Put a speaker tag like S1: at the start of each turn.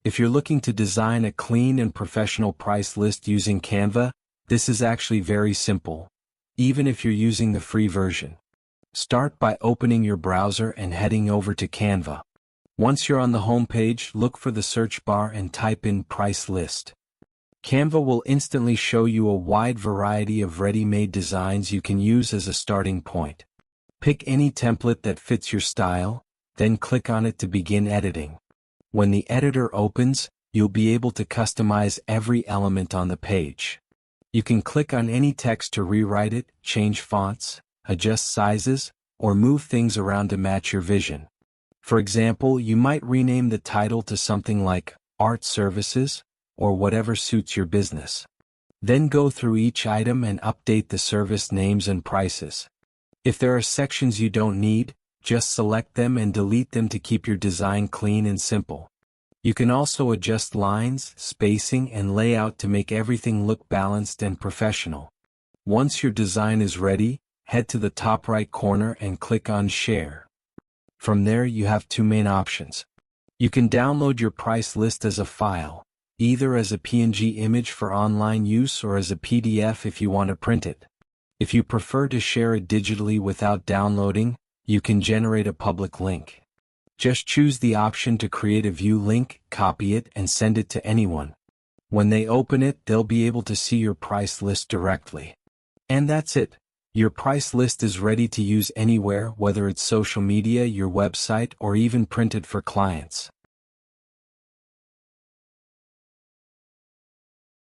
S1: If you're looking to design a clean and professional price list using Canva, this is actually very simple, even if you're using the free version. Start by opening your browser and heading over to Canva. Once you're on the home page, look for the search bar and type in price list. Canva will instantly show you a wide variety of ready-made designs you can use as a starting point. Pick any template that fits your style, then click on it to begin editing. When the editor opens, you'll be able to customize every element on the page. You can click on any text to rewrite it, change fonts, adjust sizes, or move things around to match your vision. For example, you might rename the title to something like Art Services, or whatever suits your business. Then go through each item and update the service names and prices. If there are sections you don't need, just select them and delete them to keep your design clean and simple. You can also adjust lines, spacing, and layout to make everything look balanced and professional. Once your design is ready, head to the top right corner and click on Share. From there you have two main options. You can download your price list as a file, either as a PNG image for online use or as a PDF if you want to print it. If you prefer to share it digitally without downloading, you can generate a public link. Just choose the option to create a view link, copy it, and send it to anyone. When they open it, they'll be able to see your price list directly. And that's it. Your price list is ready to use anywhere, whether it's social media, your website, or even printed for clients.